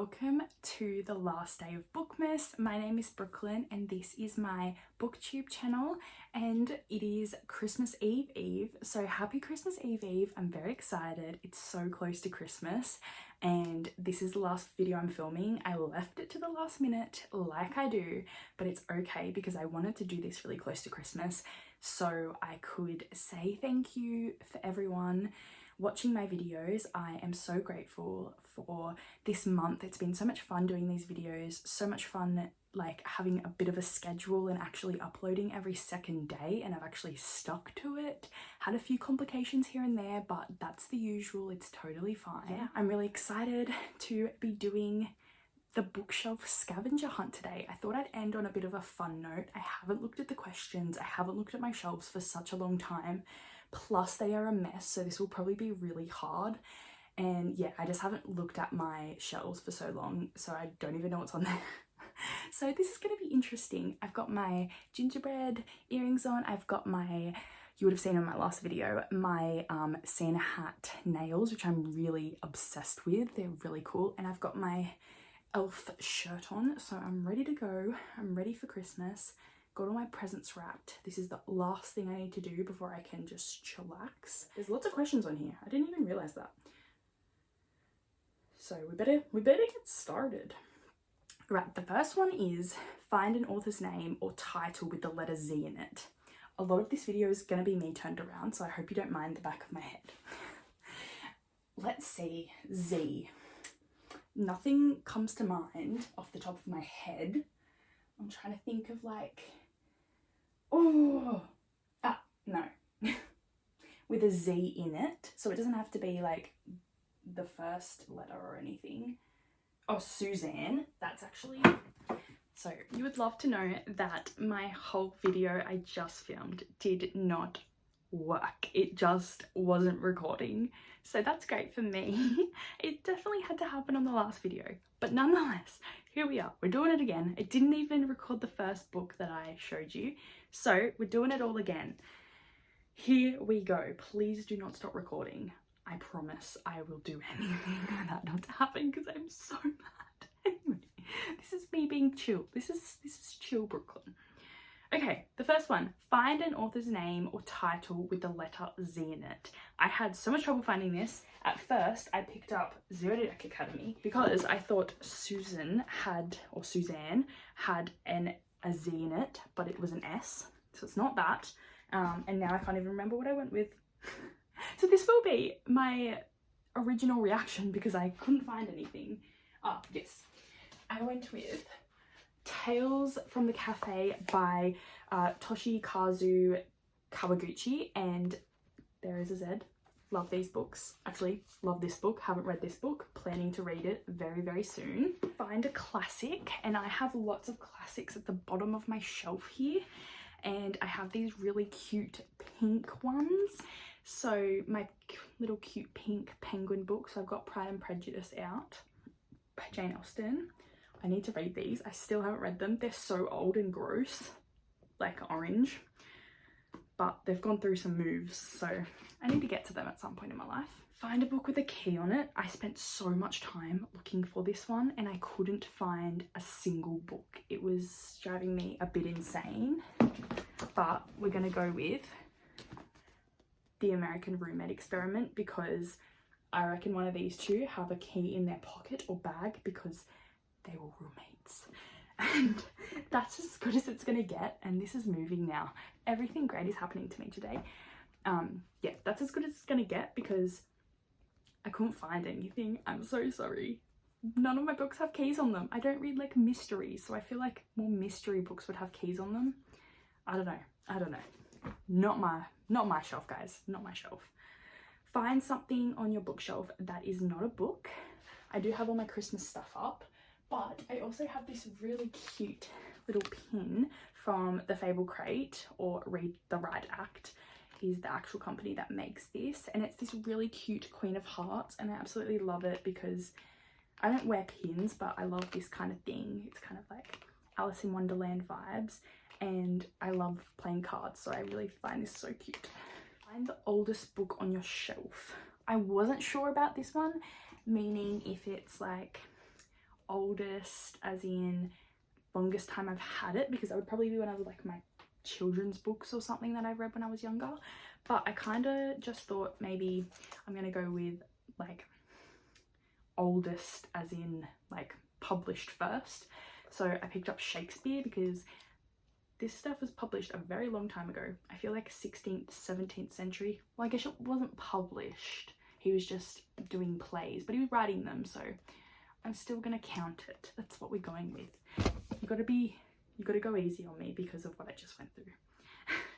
welcome to the last day of Bookmas. My name is Brooklyn and this is my booktube channel and it is Christmas Eve. So happy Christmas Eve. I'm very excited. It's so close to Christmas and this is the last video I'm filming. I left it to the last minute like I do, but it's okay because I wanted to do this really close to Christmas so I could say thank you for everyone watching my videos. I am so grateful for this month. It's been so much fun doing these videos, so much fun like having a bit of a schedule and actually uploading every second day, and I've actually stuck to it. Had a few complications here and there, but that's the usual. It's totally fine. Yeah, I'm really excited to be doing the bookshelf scavenger hunt today. I thought I'd end on a bit of a fun note. I haven't looked at the questions, I haven't looked at my shelves for such a long time, plus they are a mess, so this will probably be really hard. And yeah, I just haven't looked at my shelves for so long, so I don't even know what's on there. So this is going to be interesting. I've got my gingerbread earrings on, I've got my, you would have seen in my last video, my Santa hat nails, which I'm really obsessed with. They're really cool. And I've got my elf shirt on, so I'm ready to go. I'm ready for Christmas. Got all my presents wrapped. This is the last thing I need to do before I can just chillax. There's lots of questions on here. I didn't even realize that. So we better get started. Right, the first one is find an author's name or title with the letter Z in it. A lot of this video is going to be me turned around, so I hope you don't mind the back of my head. Let's see, Z. Nothing comes to mind off the top of my head. I'm trying to think of like, no. With a Z in it, so it doesn't have to be like the first letter or anything. Oh, Suzanne, that's actually, so you would love to know that my whole video I just filmed did not work. It just wasn't recording, so that's great for me. It definitely had to happen on the last video, but nonetheless, here we are. We're doing it again. It didn't even record the first book that I showed you, so we're doing it all again. Here we go. Please do not stop recording. I promise I will do anything for that not to happen because I'm so mad. Anyway, this is me being chill. This is chill Brooklyn. Okay, the first one, find an author's name or title with the letter Z in it. I had so much trouble finding this. At first, I picked up Zodiac Academy because I thought Suzanne had a Z in it, but it was an S, so it's not that. And now I can't even remember what I went with. So this will be my original reaction because I couldn't find anything. Ah, yes. I went with Tales from the Cafe by Toshikazu Kawaguchi, and there is a Z. Love these books. Actually, love this book. Haven't read this book. Planning to read it very, very soon. Find a classic, and I have lots of classics at the bottom of my shelf here, and I have these really cute pink ones. So my little cute pink penguin book. So I've got Pride and Prejudice out by Jane Austen. I need to read these. I still haven't read them. They're so old and gross, like orange, but they've gone through some moves, so I need to get to them at some point in my life. Find a book with a key on it. I spent so much time looking for this one and I couldn't find a single book. It was driving me a bit insane, but we're gonna go with The American Roommate Experiment because I reckon one of these two have a key in their pocket or bag because they were roommates, and that's as good as it's gonna get. And this is moving now. Everything great is happening to me today. Yeah, that's as good as it's gonna get because I couldn't find anything. I'm so sorry. None of my books have keys on them. I don't read like mysteries, so I feel like more mystery books would have keys on them. I don't know. Not my shelf, guys. Not my shelf. Find something on your bookshelf that is not a book. I do have all my Christmas stuff up, but I also have this really cute little pin from the Fable Crate, or Read the Right Act is the actual company that makes this, and it's this really cute Queen of Hearts, and I absolutely love it because I don't wear pins, but I love this kind of thing. It's kind of like Alice in Wonderland vibes, and I love playing cards, so I really find this so cute. Find the oldest book on your shelf. I wasn't sure about this one, meaning if it's like oldest as in longest time I've had it, because that would probably be one of like my children's books or something that I read when I was younger. But I kind of just thought maybe I'm gonna go with like oldest as in like published first. So I picked up Shakespeare because this stuff was published a very long time ago. I feel like 16th, 17th century. Well, I guess it wasn't published. He was just doing plays, but he was writing them, so I'm still gonna count it. That's what we're going with. You gotta go easy on me because of what I just went through.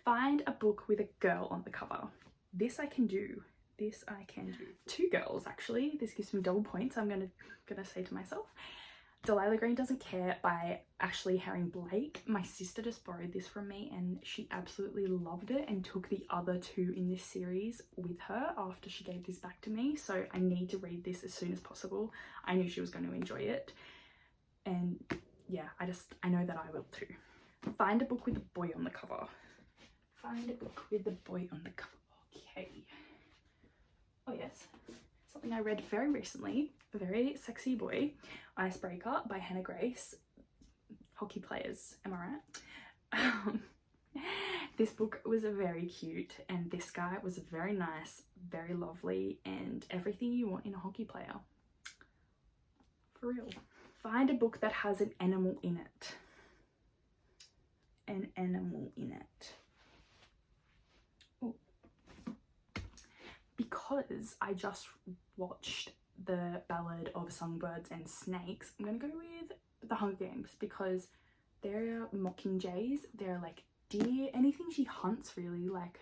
Find a book with a girl on the cover. This I can do. This I can do. 2 girls actually. This gives me double points. I'm gonna say to myself. Delilah Green Doesn't Care by Ashley Herring Blake. My sister just borrowed this from me and she absolutely loved it and took the other 2 in this series with her after she gave this back to me. So I need to read this as soon as possible. I knew she was going to enjoy it. And yeah, I know that I will too. Find a book with a boy on the cover. Find a book with a boy on the cover. Okay. Oh yes. Something I read very recently. A Very Sexy Boy, Icebreaker by Hannah Grace. Hockey players, am I right? This book was very cute and this guy was very nice, very lovely, and everything you want in a hockey player. For real. Find a book that has an animal in it. An animal in it. Ooh. Because I just watched The Ballad of Songbirds and Snakes, I'm gonna go with The Hunger Games because they're mockingjays, they're like deer, anything she hunts really, like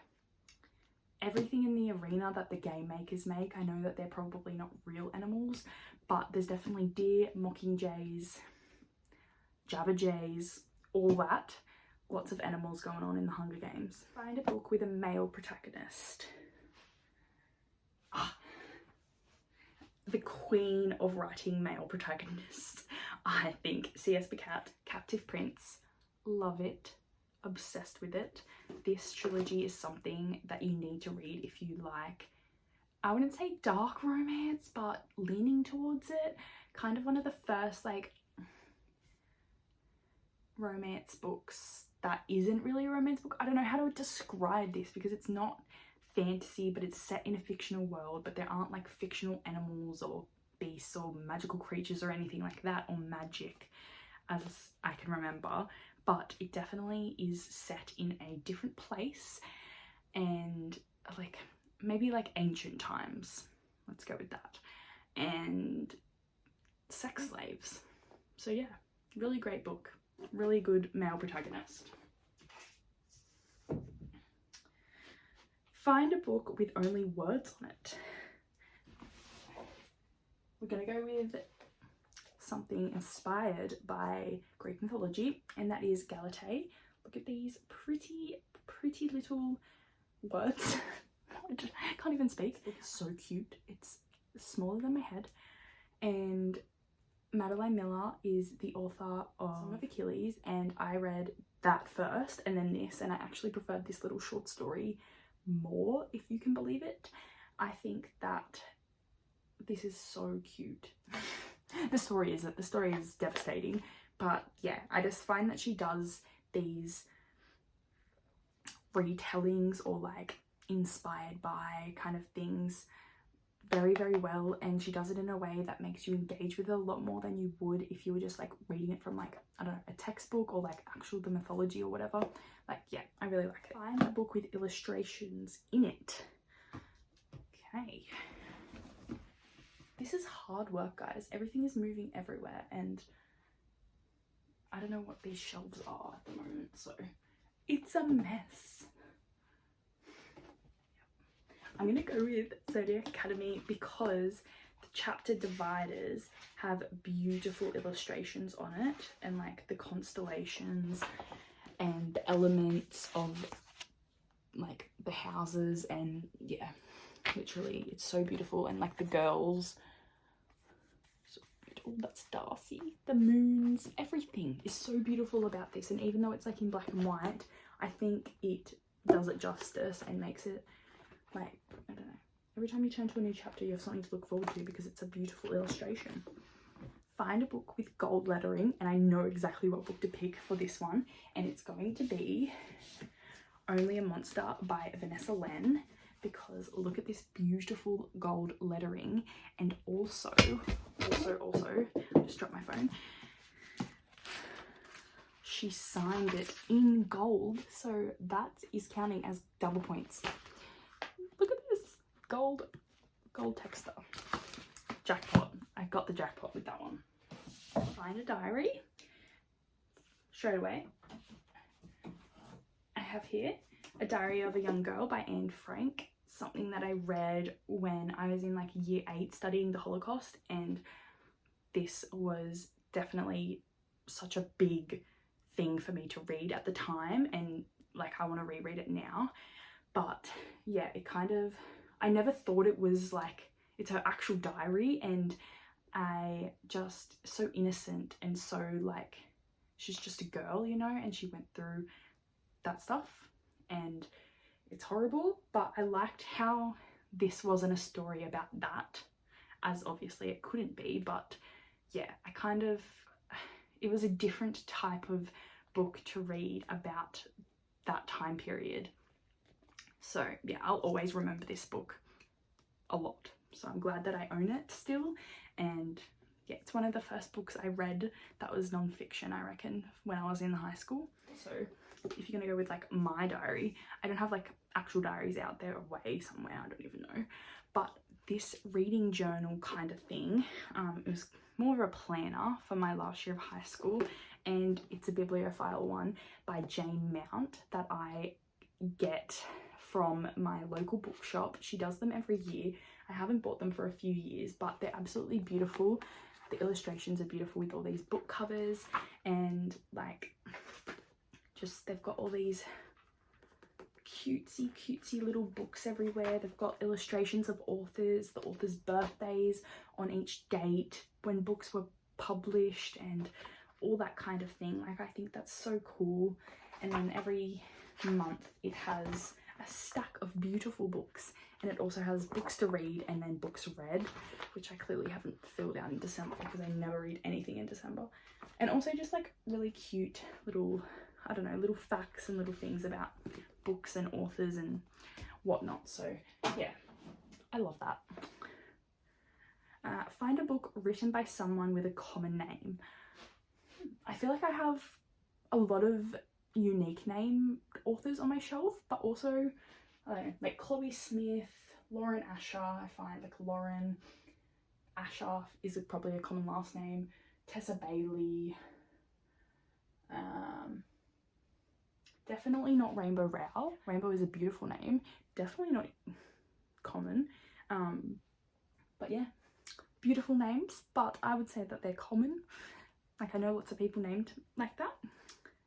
everything in the arena that the game makers make. I know that they're probably not real animals, but there's definitely deer, mockingjays, jabberjays, all that. Lots of animals going on in The Hunger Games. Find a book with a male protagonist. The queen of writing male protagonists, I think. C.S. Becat, Captive Prince, love it, obsessed with it. This trilogy is something that you need to read if you like, I wouldn't say dark romance, but leaning towards it. Kind of one of the first like romance books that isn't really a romance book. I don't know how to describe this because it's not fantasy, but it's set in a fictional world, but there aren't like fictional animals or beasts or magical creatures or anything like that, or magic as I can remember, but it definitely is set in a different place and like maybe like ancient times, let's go with that, and sex slaves. So yeah, really great book, really good male protagonist. Find a book with only words on it. We're gonna go with something inspired by Greek mythology, and that is Galatea. Look at these pretty little words. I can't even speak. It's so cute. It's smaller than my head. And Madeline Miller is the author of Song of Achilles, and I read that first and then this, and I actually preferred this little short story more, if you can believe it. I think that this is so cute. The story is devastating, but yeah, I just find that she does these retellings or like inspired by kind of things very well, and she does it in a way that makes you engage with it a lot more than you would if you were just like reading it from like, I don't know, a textbook or like the mythology or whatever. Like yeah, I really like it. Find a book with illustrations in it. Okay, this is hard work, guys. Everything is moving everywhere and I don't know what these shelves are at the moment, so it's a mess. I'm gonna go with Zodiac Academy because the chapter dividers have beautiful illustrations on it, and like the constellations and the elements of like the houses, and yeah, literally it's so beautiful. And like the girls, so beautiful. That's Darcy. The moons, everything is so beautiful about this, and even though it's like in black and white, I think it does it justice and makes it like, I don't know, every time you turn to a new chapter you have something to look forward to because it's a beautiful illustration. find a book with gold lettering, and I know exactly what book to pick for this one, and it's going to be Only a Monster by Vanessa Len, because look at this beautiful gold lettering. And also, I just dropped my phone, she signed it in gold, so that is counting as double points. Look at this gold texture. Jackpot. I got the jackpot with that one. Find a diary. Straight away, I have here A Diary of a Young Girl by Anne Frank, something that I read when I was in like year 8 studying the Holocaust, and this was definitely such a big thing for me to read at the time, and like I want to reread it now. But yeah, it kind of, I never thought it was like, it's her actual diary, and I just, so innocent and so like, she's just a girl, you know, and she went through that stuff and it's horrible. But I liked how this wasn't a story about that, as obviously it couldn't be, but yeah, I kind of, it was a different type of book to read about that time period. So yeah, I'll always remember this book a lot. So I'm glad that I own it still. And yeah, it's one of the first books I read that was non-fiction, I reckon, when I was in high school. So if you're gonna go with like my diary, I don't have like actual diaries out there away somewhere, I don't even know. But this reading journal kind of thing, it was more of a planner for my last year of high school, and it's a bibliophile one by Jane Mount that I get from my local bookshop. She does them every year. I haven't bought them for a few years, but they're absolutely beautiful. The illustrations are beautiful with all these book covers, and like just they've got all these cutesy little books everywhere. They've got illustrations of authors, the authors' birthdays on each date, when books were published, and all that kind of thing. Like, I think that's so cool. And then every month it has a stack of beautiful books, and it also has books to read and then books read, which I clearly haven't filled out in December because I never read anything in December. And also just like really cute little, I don't know, little facts and little things about books and authors and whatnot. So yeah, I love that. Find a book written by someone with a common name. I feel like I have a lot of unique name authors on my shelf, but also, I don't know, like Chloe Smith, Lauren Asher. I find like Lauren Asher is probably a common last name. Tessa Bailey. Definitely not Rainbow Rowell. Rainbow is a beautiful name. Definitely not common. But yeah, beautiful names, but I would say that they're common. Like, I know lots of people named like that,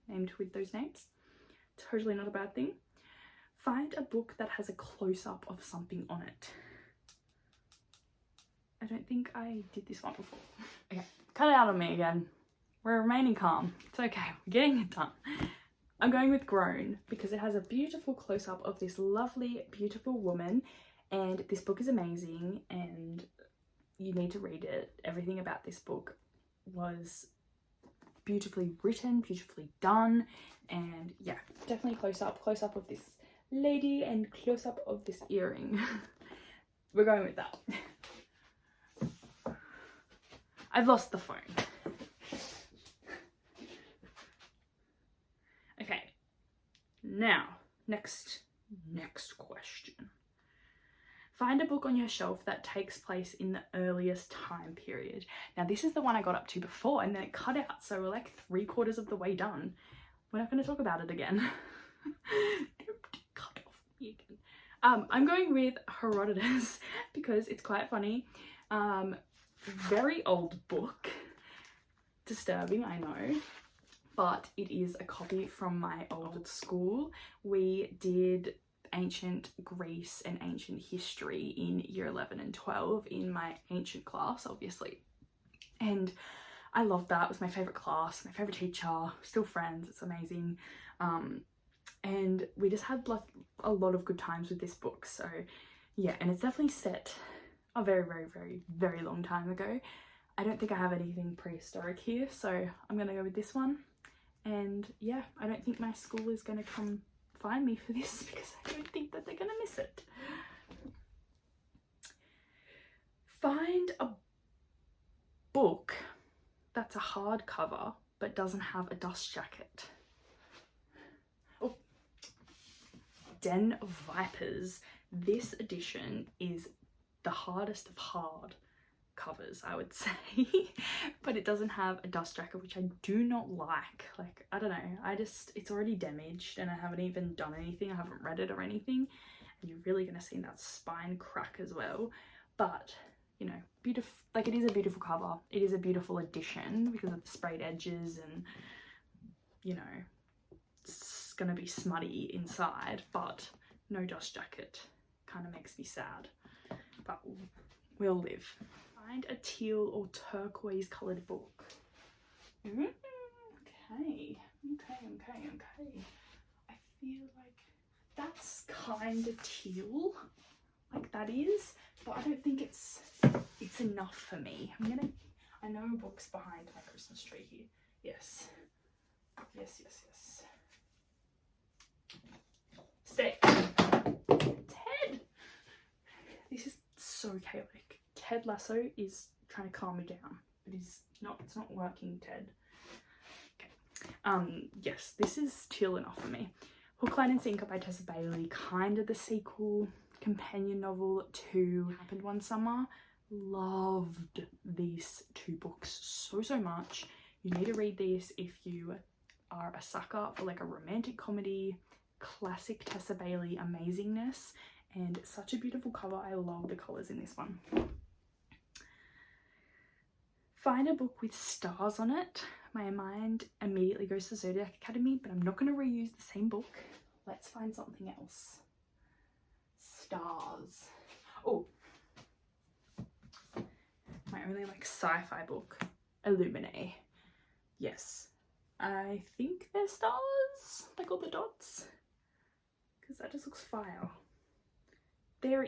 named with those names. Totally not a bad thing. Find a book that has a close-up of something on it. I don't think I did this one before. Okay, cut it out on me again. We're remaining calm. It's okay, we're getting it done. I'm going with Grown because it has a beautiful close-up of this lovely, beautiful woman, and this book is amazing and you need to read it. Everything about this book was beautifully written, beautifully done, and yeah, definitely close up of this lady and close up of this earring. We're going with that. I've lost the phone. Okay, now next question. Find a book on your shelf that takes place in the earliest time period. Now this is the one I got up to before and then it cut out, so we're like 3/4 of the way done. We're not going to talk about it again. Cut off me again. I'm going with Herodotus because it's quite funny. Very old book. Disturbing, I know. But it is a copy from my old school. We did ancient Greece and ancient history in year 11 and 12 in my ancient class, obviously. And I loved that. It was my favourite class, my favourite teacher, still friends, it's amazing. And we just had like a lot of good times with this book. So yeah, and it's definitely set a very long time ago. I don't think I have anything prehistoric here, so I'm gonna go with this one. And yeah, I don't think my school is gonna come find me for this because I don't think that they're gonna miss it. Find a book that's a hardcover but doesn't have a dust jacket. Oh, Den of Vipers. This edition is the hardest of hard covers, I would say, but it doesn't have a dust jacket, which I do not like. Like, I don't know, it's already damaged and I haven't even done anything. I haven't read it or anything, and you're really gonna see that spine crack as well. But you know, beautiful, like, it is a beautiful cover. It is a beautiful addition because of the sprayed edges, and you know, it's gonna be smutty inside, but no dust jacket. Kind of makes me sad, but we'll live. Find a teal or turquoise coloured book. Okay. I feel like that's kind of teal, like that is, but I don't think it's enough for me. I know a book's behind my Christmas tree here. Yes. Stay. Ted! This is so chaotic. Ted Lasso is trying to calm me down. It's not working, Ted. Okay. Yes, this is teal enough for me. Hook, Line and Sinker by Tessa Bailey, kind of the sequel, companion novel to Happened One Summer. Loved these two books so much. You need to read these if you are a sucker for like a romantic comedy, classic Tessa Bailey amazingness, and such a beautiful cover. I love the colours in this one. Find a book with stars on it. My mind immediately goes to Zodiac Academy, but I'm not going to reuse the same book. Let's find something else. Stars. Oh, my only like sci-fi book, Illuminae. Yes, I think they're stars, like all the dots, because that just looks fire. They're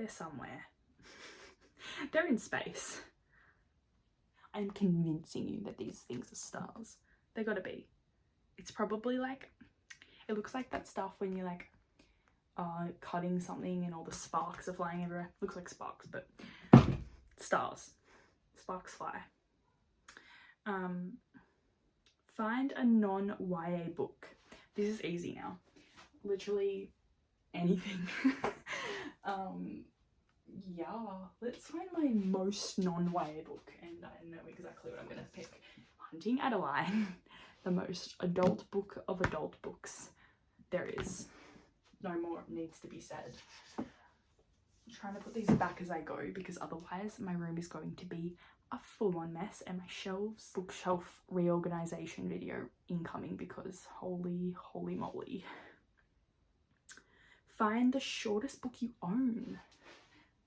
somewhere. They're in space. I'm convincing you that these things are stars. They gotta be. It's probably like, it looks like that stuff when you're like cutting something and all the sparks are flying everywhere. Looks like sparks, but stars. Sparks fly. Find a non-YA book. This is easy now. Literally anything. Yeah, let's find my most non-YA book, and I know exactly what I'm gonna pick. Hunting Adeline, the most adult book of adult books there is. No more needs to be said. I'm trying to put these back as I go because otherwise my room is going to be a full-on mess, and my bookshelf reorganization video incoming because holy moly. Find the shortest book you own.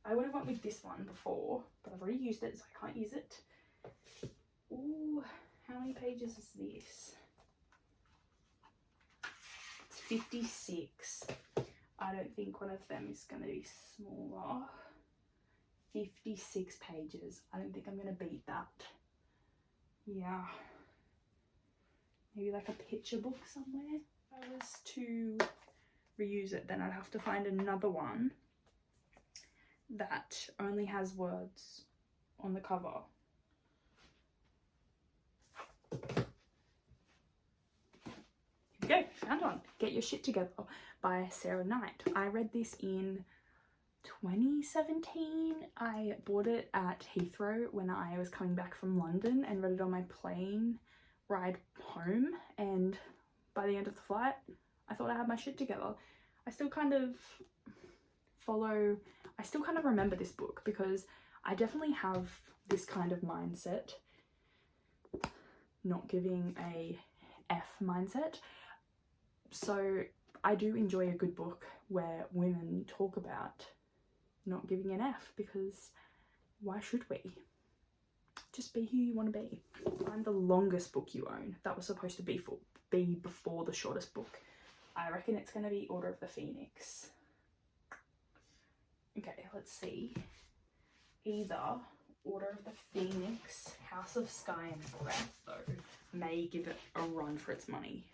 I would have went with this one before, but I've already used it, so I can't use it. Ooh, how many pages is this? It's 56. I don't think one of them is going to be smaller. 56 pages. I don't think I'm going to beat that. Yeah. Maybe like a picture book somewhere. If I was to reuse it, then I'd have to find another one that only has words on the cover. Here we go, found one. Get Your Shit Together by Sarah Knight. I read this in 2017. I bought it at Heathrow when I was coming back from London and read it on my plane ride home, and by the end of the flight I thought I had my shit together. I still kind of remember this book because I definitely have this kind of mindset, not giving a F mindset. So I do enjoy a good book where women talk about not giving an F, because why should we? Just be who you want to be. Find the longest book you own. That was supposed to be before the shortest book. I reckon it's going to be Order of the Phoenix. Okay, let's see. Either Order of the Phoenix, House of Sky and Breath, though, may give it a run for its money.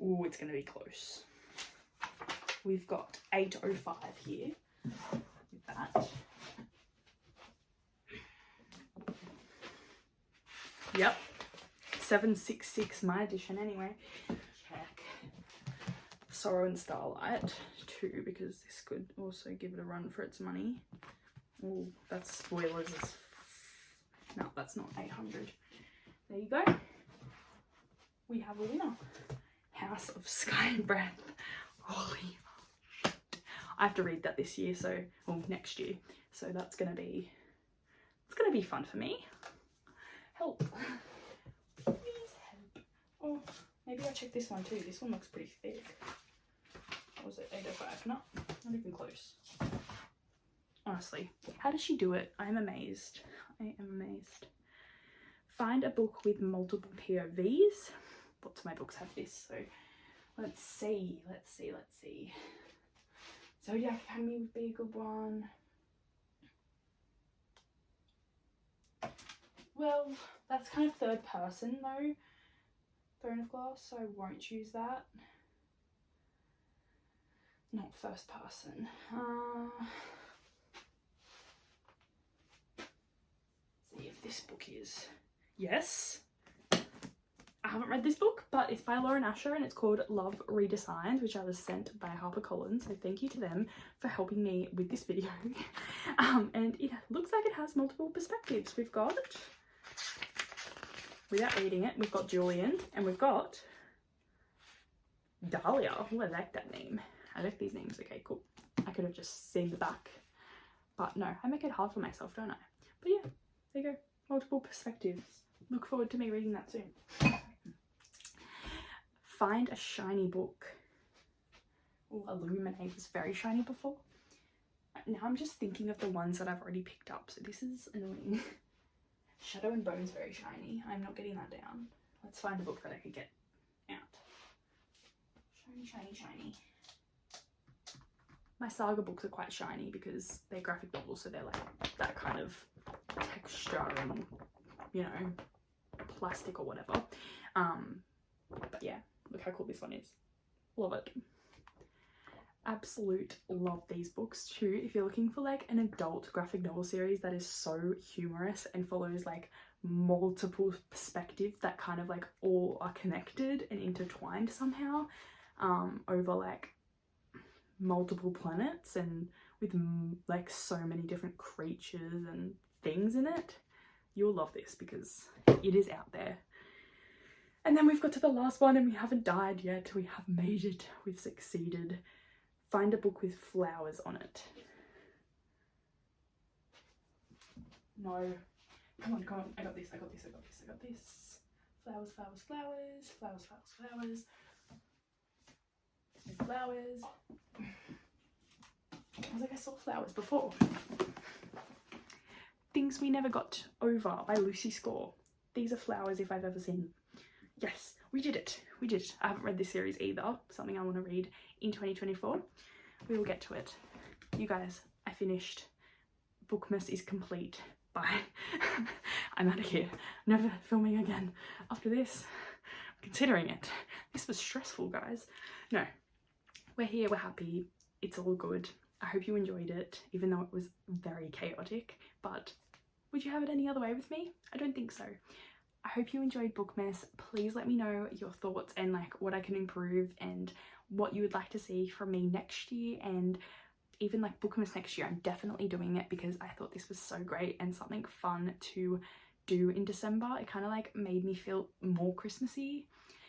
Ooh, it's going to be close. We've got 805 here with that. Yep, 766, my edition anyway. Check. Sorrow and Starlight, 2, because this could also give it a run for its money. Oh, that's spoilers. No, that's not 800. There you go. We have a winner. House of Sky and Breath. Holy. I have to read that this year, so, well, next year. So that's gonna be, it's gonna be fun for me. Help. Please help. Oh, maybe I'll check this one too. This one looks pretty thick. What was it? 805? No, not even close. Honestly, how does she do it? I'm amazed. I am amazed. Find a book with multiple POVs. Lots of my books have this, so let's see. Zodiac Academy would be a good one. Well, that's kind of third person though. Throne of Glass, so I won't choose that. Not first person. See if this book is. Yes. I haven't read this book, but it's by Lauren Asher and it's called Love Redesigned, which I was sent by HarperCollins. So thank you to them for helping me with this video. And it looks like it has multiple perspectives. We've got, without reading it, we've got Julian and we've got Dahlia. Oh, I like that name. I like these names. Okay, cool. I could have just seen the back, but no, I make it hard for myself, don't I? But yeah, there you go. Multiple perspectives. Look forward to me reading that soon. Find a shiny book. Oh, Illuminate was very shiny before. Now I'm just thinking of the ones that I've already picked up, so this is annoying. Shadow and Bone's very shiny. I'm not getting that down. Let's find a book that I could get out. Shiny, shiny, shiny. My saga books are quite shiny because they're graphic novels, so they're like that kind of texture and, you know, plastic or whatever. But yeah, look how cool this one is. Love it. Absolute love these books too. If you're looking for like an adult graphic novel series that is so humorous and follows like multiple perspectives that kind of like all are connected and intertwined somehow over like multiple planets and with like so many different creatures and things in it, you'll love this because it is out there. And then we've got to the last one and we haven't died yet. We have made it. We've succeeded. Find a book with flowers on it. No. Come on, come on. I got this, I got this, I got this, I got this. Flowers, flowers, flowers. Flowers, flowers, flowers. And flowers. I was like, I saw flowers before. Things We Never Got Over by Lucy Score. These are flowers if I've ever seen. Yes, we did it. We did it. I haven't read this series either. Something I want to read in 2024. We will get to it. You guys, I finished. Bookmas is complete. Bye. I'm out of here. Never filming again after this. I'm considering it. This was stressful, guys. No, we're here. We're happy. It's all good. I hope you enjoyed it, even though it was very chaotic. But would you have it any other way with me? I don't think so. I hope you enjoyed Bookmas. Please let me know your thoughts and like what I can improve and what you would like to see from me next year, and even like Bookmas next year. I'm definitely doing it because I thought this was so great and something fun to do in December. It kind of like made me feel more Christmassy.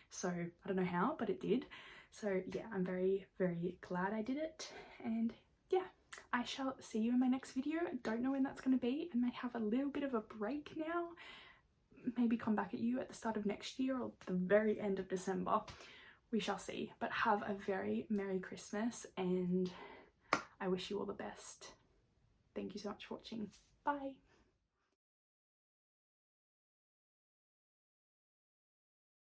So I don't know how, but it did. So yeah, I'm very, very glad I did it. And yeah, I shall see you in my next video. I don't know when that's going to be. I might have a little bit of a break now. Maybe come back at you at the start of next year or the very end of December. We shall see. But have a very Merry Christmas and I wish you all the best. Thank you so much for watching. Bye.